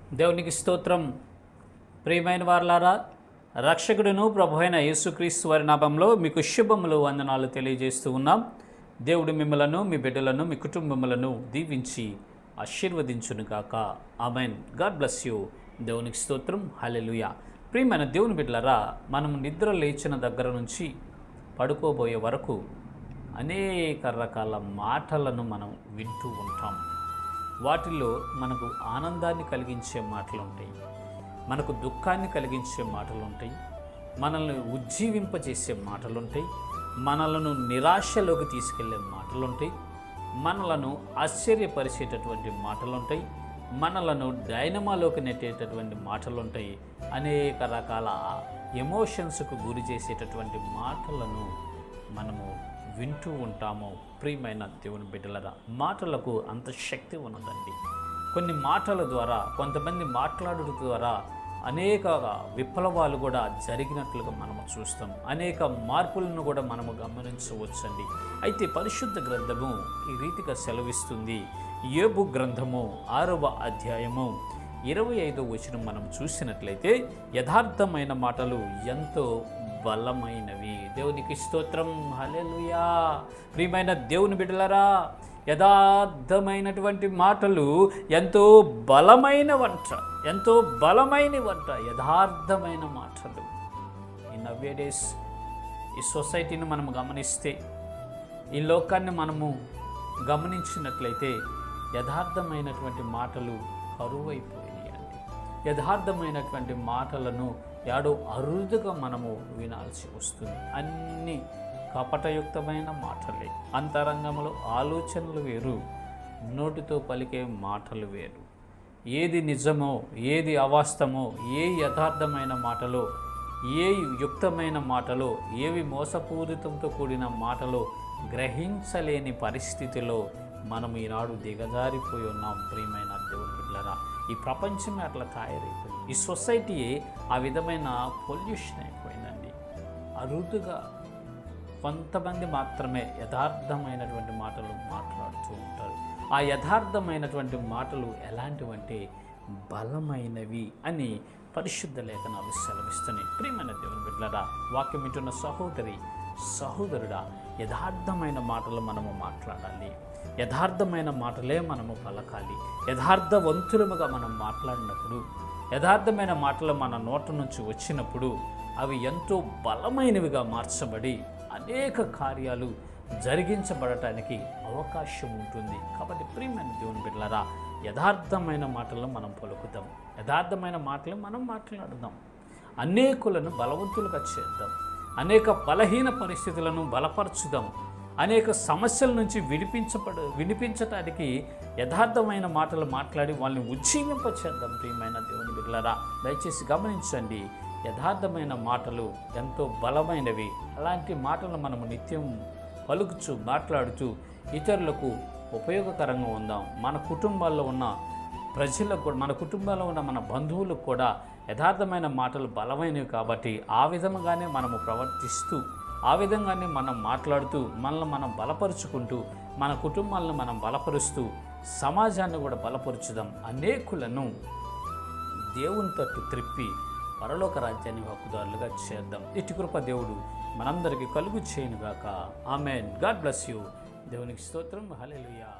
దేవునికి స్తోత్రం. ప్రియమైన వారలారా, రక్షకుడును ప్రభు అయిన యేసుక్రీస్తు వారి నామంలో మీకు శుభములు వందనాలు తెలియజేస్తూ ఉన్నాం. దేవుడు మిమ్మలను, మీ బిడ్డలను, మీ కుటుంబములను దీవించి ఆశీర్వదించునుగాక. ఆమెన్. God bless you. దేవునికి స్తోత్రం. హల్లెలూయా. ప్రియమైన దేవుని బిడ్డలారా, మనం నిద్ర లేచిన దగ్గర నుంచి పడుకోబోయే వరకు అనేక రకాల మాటలను మనం వింటూ ఉంటాం. వాటిల్లో మనకు ఆనందాన్ని కలిగించే మాటలు ఉంటాయి, మనకు దుఃఖాన్ని కలిగించే మాటలు ఉంటాయి, మనల్ని ఉజ్జీవింపజేసే మాటలు ఉంటాయి, మనలను నిరాశలోకి తీసుకెళ్లే మాటలు ఉంటాయి, మనలను ఆశ్చర్యపరిచేటటువంటి మాటలు ఉంటాయి, మనలను డైనమాలోకి నెట్టేటటువంటి మాటలు ఉంటాయి. అనేక రకాల ఎమోషన్స్కు గురి చేసేటటువంటి మాటలను మనము వింటూ ఉంటాము. ప్రియమైన దేవుని బిడ్డలరా, మాటలకు అంత శక్తి ఉన్నదండి. కొన్ని మాటల ద్వారా, కొంతమంది మాట్లాడుట ద్వారా అనేక విప్లవాలు కూడా జరిగినట్లుగా మనము చూస్తాం. అనేక మార్పులను కూడా మనము గమనించవచ్చండి. అయితే పరిశుద్ధ గ్రంథము ఈ రీతిగా సెలవిస్తుంది. యోబు గ్రంథము 6వ అధ్యాయము 25వ వచనం మనం చూసినట్లయితే, యథార్థమైన మాటలు ఎంతో బలమైనవి. దేవునికి స్తోత్రం. హల్లెలూయా. ప్రియమైన దేవుని బిడ్డలారా, యథార్థమైనటువంటి మాటలు ఎంతో బలమైన వంట, ఎంతో బలమైన వంట. యథార్థమైన మాటలు. ఈ నవ్వేడేస్ ఈ సొసైటీని మనం గమనిస్తే, ఈ లోకాన్ని మనము గమనించినట్లయితే యథార్థమైనటువంటి మాటలు కరువైపోయాయండి. యథార్థమైనటువంటి మాటలను యాడో అరుదుగా మనము వినాల్సి వస్తుంది. అన్ని కపటయుక్తమైన మాటలే. అంతరంగంలో ఆలోచనలు వేరు, నోటితో పలికే మాటలు వేరు. ఏది నిజమో, ఏది అవాస్తవమో, ఏ యథార్థమైన మాటలో, ఏ యుక్తమైన మాటలో, ఏవి మోసపూరితంతో కూడిన మాటలో గ్రహించలేని పరిస్థితిలో మనం ఈనాడు దిగజారిపోయి ఉన్నాం. ప్రియమైన దేవుని బిడ్డలారా, ఈ ప్రపంచమే అట్లా తయారైపోయింది. ఈ సొసైటీ ఆ విధమైన పొల్యూషన్ అయిపోయిందండి. అరుదుగా కొంతమంది మాత్రమే యథార్థమైనటువంటి మాటలు మాట్లాడుతూ ఉంటారు. ఆ యథార్థమైనటువంటి మాటలు ఎలాంటివంటే బలమైనవి అని పరిశుద్ధ లేఖనాలు సెలవిస్తున్నాయి. ప్రియమైన దేవుని బిడ్డలారా, వాక్యం వింటున్న సహోదరుడా, యథార్థమైన మాటలు మనము మాట్లాడాలి. యథార్థమైన మాటలే మనము పలకాలి. యథార్థవంతులముగా మనం మాట్లాడినప్పుడు, యథార్థమైన మాటలు మన నోట నుంచి వచ్చినప్పుడు అవి ఎంతో బలమైనవిగా మార్చబడి అనేక కార్యాలు జరిగించబడటానికి అవకాశం ఉంటుంది. కాబట్టి ప్రియమైన దేవుని బిడ్డలారా, యథార్థమైన మాటలను మనం పలుకుదాం, యథార్థమైన మాటలు మనం మాట్లాడుదాం. అనేకులను బలవంతులుగా చేద్దాం, అనేక బలహీన పరిస్థితులను బలపరచుదాం, అనేక సమస్యల నుంచి వినిపించటానికి యథార్థమైన మాటలు మాట్లాడి వాళ్ళని ఉజ్జీవింపచేద్దాం. ప్రియమైన దేవుని బిడ్డలారా, దయచేసి గమనించండి, యథార్థమైన మాటలు ఎంతో బలమైనవి. అలాంటి మాటలు మనము నిత్యం పలుకుచు మాట్లాడుతూ ఇతరులకు ఉపయోగకరంగా ఉందాం. మన కుటుంబాల్లో ఉన్న ప్రజలకు కూడా, మన కుటుంబాల్లో ఉన్న మన బంధువులకు కూడా యథార్థమైన మాటలు బలమైనవి. కాబట్టి ఆ విధంగానే మనము ప్రవర్తిస్తూ, ఆ విధంగానే మనం మాట్లాడుతూ, మనల్ని మనం బలపరుచుకుంటూ, మన కుటుంబాలను మనం బలపరుస్తూ, సమాజాన్ని కూడా బలపరుచుదాం. అనేకులను దేవుని తట్టు త్రిప్పి పరలోక రాజ్యాన్ని హక్కుదారులుగా చేద్దాం. ఇటు కృప దేవుడు మనందరికీ కలుగు చేయనుగాక. ఆమెన్. God bless you. దేవునికి స్తోత్రం. హల్లెలూయా.